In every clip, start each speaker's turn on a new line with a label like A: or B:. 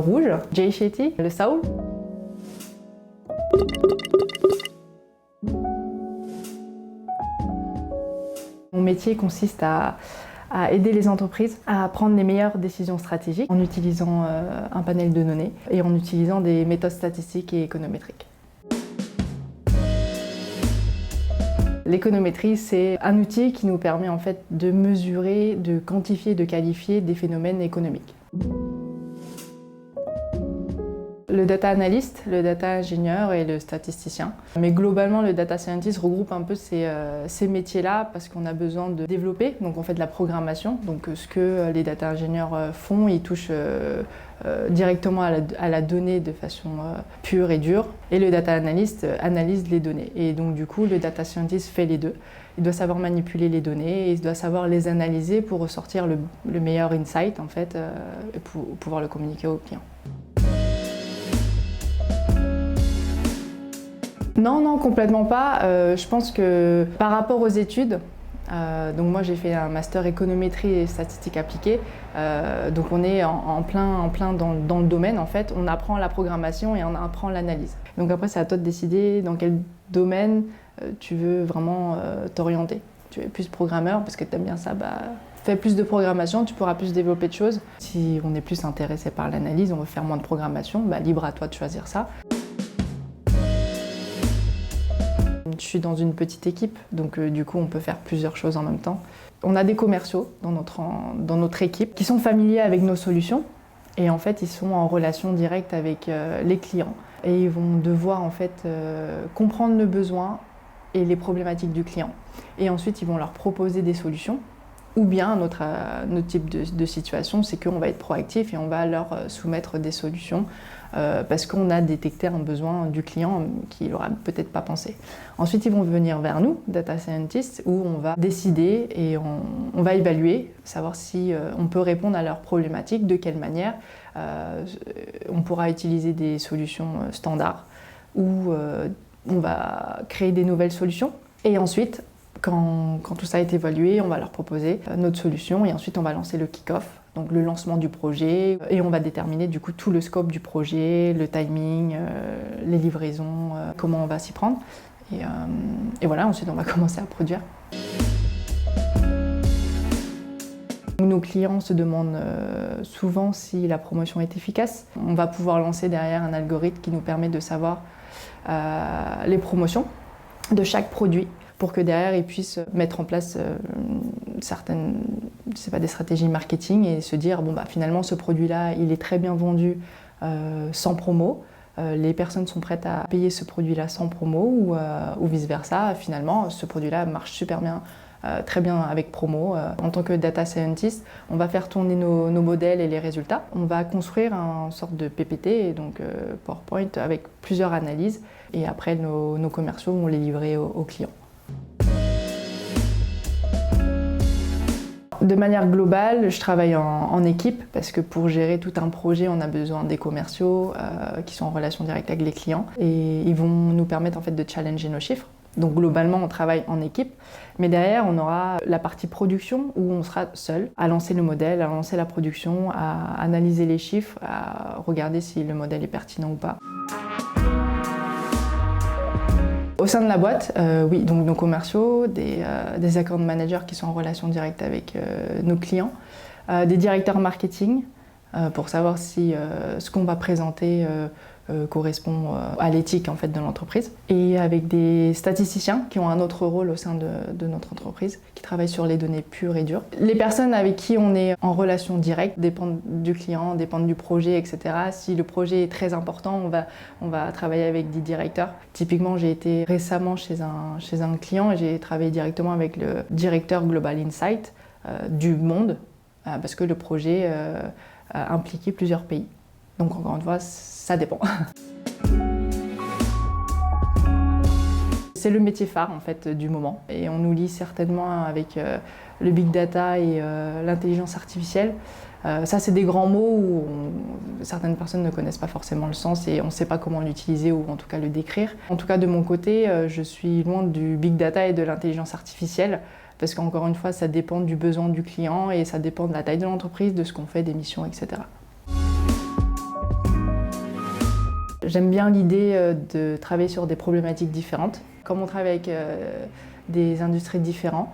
A: Rouge, Jay Shetty, le soul. Mon métier consiste à aider les entreprises à prendre les meilleures décisions stratégiques en utilisant un panel de données et en utilisant des méthodes statistiques et économétriques. L'économétrie, c'est un outil qui nous permet en fait de mesurer, de quantifier, de qualifier des phénomènes économiques. Le data analyst, le data ingénieur et le statisticien. Mais globalement, le data scientist regroupe un peu ces métiers-là parce qu'on a besoin de développer. Donc on fait de la programmation. Donc ce que les data ingénieurs font, ils touchent directement à la donnée de façon pure et dure. Et le data analyst analyse les données. Et donc du coup, le data scientist fait les deux. Il doit savoir manipuler les données et il doit savoir les analyser pour ressortir le meilleur insight en fait, et pour pouvoir le communiquer aux clients. Non, complètement pas. Je pense que par rapport aux études, donc moi j'ai fait un master économétrie et statistiques appliquées, donc on est en plein dans le domaine en fait. On apprend la programmation et on apprend l'analyse. Donc après c'est à toi de décider dans quel domaine tu veux vraiment t'orienter. Tu es plus programmeur parce que tu aimes bien ça, fais plus de programmation, tu pourras plus développer de choses. Si on est plus intéressé par l'analyse, on veut faire moins de programmation, libre à toi de choisir ça. Je suis dans une petite équipe, donc du coup on peut faire plusieurs choses en même temps. On a des commerciaux dans notre équipe qui sont familiers avec nos solutions et en fait ils sont en relation directe avec les clients et ils vont devoir en fait comprendre le besoin et les problématiques du client. Et ensuite ils vont leur proposer des solutions. Ou bien notre type de situation, c'est qu'on va être proactif et on va leur soumettre des solutions parce qu'on a détecté un besoin du client qu'il n'aura peut-être pas pensé. Ensuite, ils vont venir vers nous, data scientists, où on va décider et on va évaluer, savoir si on peut répondre à leurs problématiques, de quelle manière. On pourra utiliser des solutions standards ou on va créer des nouvelles solutions. Et ensuite, quand tout ça est évalué, on va leur proposer notre solution et ensuite on va lancer le kick-off, donc le lancement du projet, et on va déterminer du coup tout le scope du projet, le timing, les livraisons, comment on va s'y prendre. Et voilà, ensuite on va commencer à produire. Nos clients se demandent souvent si la promotion est efficace. On va pouvoir lancer derrière un algorithme qui nous permet de savoir les promotions de chaque produit, pour que derrière ils puissent mettre en place certaines, des stratégies marketing et se dire finalement ce produit-là il est très bien vendu sans promo, les personnes sont prêtes à payer ce produit-là sans promo ou vice-versa, finalement ce produit-là marche super bien, très bien avec promo. En tant que data scientist, on va faire tourner nos modèles et les résultats. On va construire une sorte de PPT, donc PowerPoint avec plusieurs analyses et après nos commerciaux vont les livrer aux clients. De manière globale, je travaille en équipe parce que pour gérer tout un projet, on a besoin des commerciaux qui sont en relation directe avec les clients et ils vont nous permettre en fait de challenger nos chiffres. Donc globalement, on travaille en équipe, mais derrière, on aura la partie production où on sera seul à lancer le modèle, à lancer la production, à analyser les chiffres, à regarder si le modèle est pertinent ou pas. Au sein de la boîte, oui, donc nos commerciaux, des account managers qui sont en relation directe avec nos clients, des directeurs marketing pour savoir si ce qu'on va présenter correspond à l'éthique en fait, de l'entreprise, et avec des statisticiens qui ont un autre rôle au sein de notre entreprise, qui travaillent sur les données pures et dures. Les personnes avec qui on est en relation directe dépendent du client, dépendent du projet, etc. Si le projet est très important, on va travailler avec des directeurs. Typiquement, j'ai été récemment chez un client et j'ai travaillé directement avec le directeur Global Insight du monde, parce que le projet impliquait plusieurs pays. Donc encore une fois, ça dépend. C'est le métier phare en fait du moment et on nous lie certainement avec le big data et l'intelligence artificielle. Ça c'est des grands mots où certaines personnes ne connaissent pas forcément le sens et on ne sait pas comment l'utiliser ou en tout cas le décrire. En tout cas de mon côté, je suis loin du big data et de l'intelligence artificielle parce qu'encore une fois ça dépend du besoin du client et ça dépend de la taille de l'entreprise, de ce qu'on fait, des missions, etc. J'aime bien l'idée de travailler sur des problématiques différentes. Comme on travaille avec des industries différentes,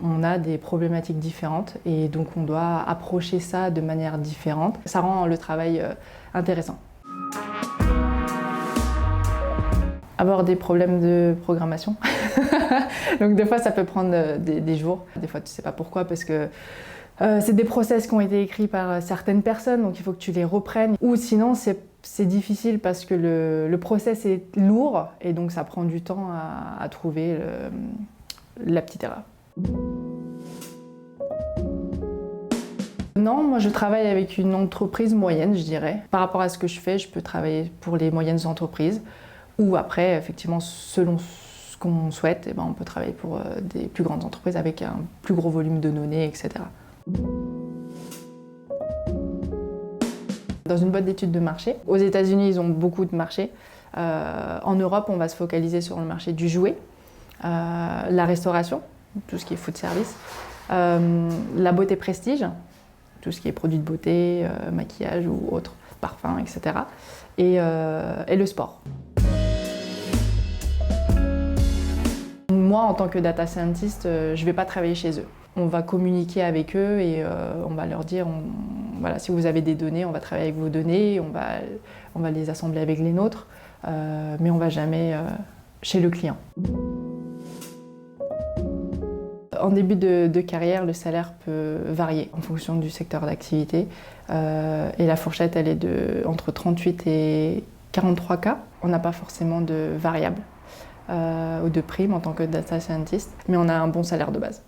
A: on a des problématiques différentes et donc on doit approcher ça de manière différente. Ça rend le travail intéressant. Avoir des problèmes de programmation. Donc des fois ça peut prendre des jours. Des fois tu sais pas pourquoi parce que c'est des process qui ont été écrits par certaines personnes, donc il faut que tu les reprennes. Ou sinon c'est difficile parce que le process est lourd et donc ça prend du temps à trouver la petite erreur. Non, moi je travaille avec une entreprise moyenne, je dirais. Par rapport à ce que je fais, je peux travailler pour les moyennes entreprises. Ou après, effectivement, selon ce qu'on souhaite, on peut travailler pour des plus grandes entreprises avec un plus gros volume de données, etc. Dans une boîte d'études de marché, aux États-Unis, ils ont beaucoup de marchés. En Europe, on va se focaliser sur le marché du jouet, la restauration, tout ce qui est food service, la beauté prestige, tout ce qui est produits de beauté, maquillage ou autres, parfums, etc. Et le sport. Moi, en tant que data scientist, je ne vais pas travailler chez eux. On va communiquer avec eux et on va leur dire, voilà, si vous avez des données, on va travailler avec vos données, on va les assembler avec les nôtres, mais on ne va jamais chez le client. En début de carrière, le salaire peut varier en fonction du secteur d'activité et la fourchette, elle est entre 38 et 43 K. On n'a pas forcément de variable ou de prime en tant que data scientist, mais on a un bon salaire de base.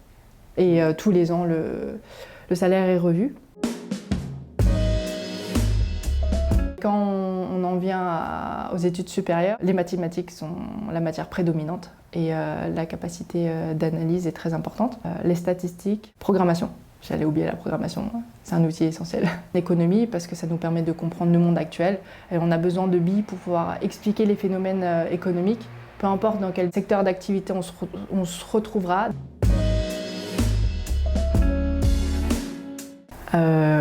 A: Et tous les ans, le salaire est revu. Quand on en vient aux études supérieures, les mathématiques sont la matière prédominante et la capacité d'analyse est très importante. Les statistiques, programmation. J'allais oublier la programmation, c'est un outil essentiel. L'économie, parce que ça nous permet de comprendre le monde actuel. Et on a besoin de billes pour pouvoir expliquer les phénomènes économiques. Peu importe dans quel secteur d'activité on se retrouvera.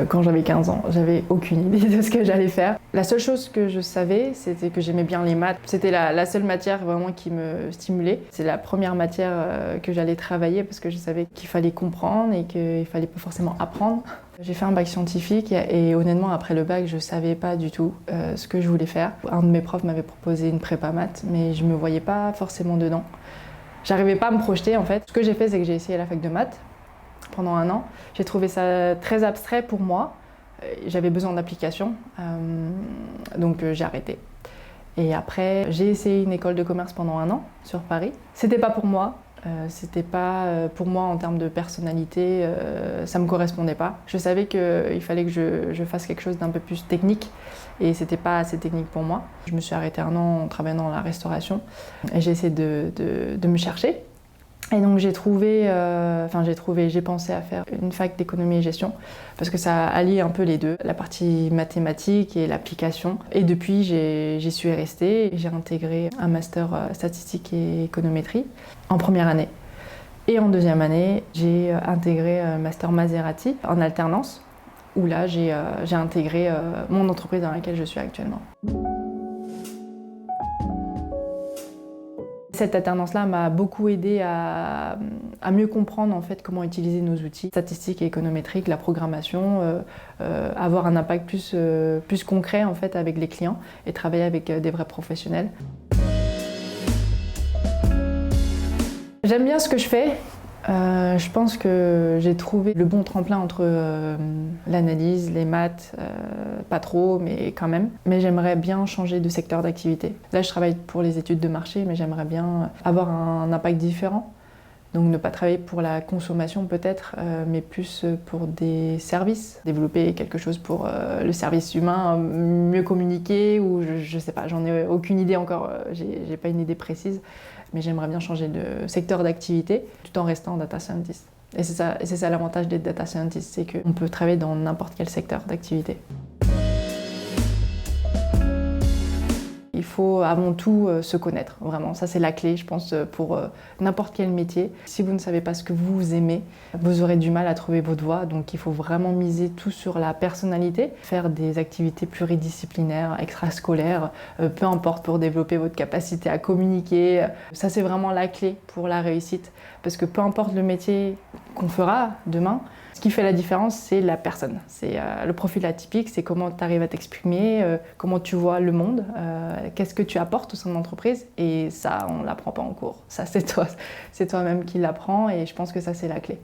A: Quand j'avais 15 ans, j'avais aucune idée de ce que j'allais faire. La seule chose que je savais, c'était que j'aimais bien les maths. C'était la seule matière vraiment qui me stimulait. C'est la première matière que j'allais travailler parce que je savais qu'il fallait comprendre et qu'il fallait pas forcément apprendre. J'ai fait un bac scientifique et honnêtement, après le bac, je savais pas du tout ce que je voulais faire. Un de mes profs m'avait proposé une prépa maths, mais je me voyais pas forcément dedans. J'arrivais pas à me projeter en fait. Ce que j'ai fait, c'est que j'ai essayé la fac de maths pendant un an. J'ai trouvé ça très abstrait pour moi. J'avais besoin d'application, donc j'ai arrêté. Et après, j'ai essayé une école de commerce pendant un an sur Paris. C'était pas pour moi. C'était pas pour moi en termes de personnalité, ça me correspondait pas. Je savais qu'il fallait que je fasse quelque chose d'un peu plus technique et c'était pas assez technique pour moi. Je me suis arrêtée un an en travaillant dans la restauration et j'ai essayé de me chercher. Et donc j'ai pensé à faire une fac d'économie et gestion parce que ça allie un peu les deux, la partie mathématique et l'application. Et depuis, j'y suis restée et j'ai intégré un master statistique et économétrie en première année. Et en deuxième année, j'ai intégré un master Maserati en alternance où là, j'ai intégré mon entreprise dans laquelle je suis actuellement. Cette alternance-là m'a beaucoup aidé à mieux comprendre en fait, comment utiliser nos outils statistiques et économétriques, la programmation, avoir un impact plus concret en fait, avec les clients et travailler avec des vrais professionnels. J'aime bien ce que je fais. Je pense que j'ai trouvé le bon tremplin entre l'analyse, les maths, pas trop, mais quand même. Mais j'aimerais bien changer de secteur d'activité. Là, je travaille pour les études de marché, mais j'aimerais bien avoir un impact différent. Donc ne pas travailler pour la consommation peut-être, mais plus pour des services. Développer quelque chose pour le service humain, mieux communiquer, ou je sais pas, j'en ai aucune idée encore, j'ai pas une idée précise. Mais j'aimerais bien changer de secteur d'activité tout en restant data scientist. Et c'est ça l'avantage d'être data scientist, c'est qu'on peut travailler dans n'importe quel secteur d'activité. Il faut avant tout se connaître, vraiment. Ça, c'est la clé, je pense, pour n'importe quel métier. Si vous ne savez pas ce que vous aimez, vous aurez du mal à trouver votre voie. Donc, il faut vraiment miser tout sur la personnalité, faire des activités pluridisciplinaires, extrascolaires, peu importe, pour développer votre capacité à communiquer. Ça, c'est vraiment la clé pour la réussite. Parce que peu importe le métier qu'on fera demain, ce qui fait la différence, c'est la personne. C'est le profil atypique, c'est comment tu arrives à t'exprimer, comment tu vois le monde, qu'est-ce que tu apportes au sein de l'entreprise. Et ça, on ne l'apprend pas en cours. Ça, c'est toi, c'est toi-même qui l'apprends et je pense que ça, c'est la clé.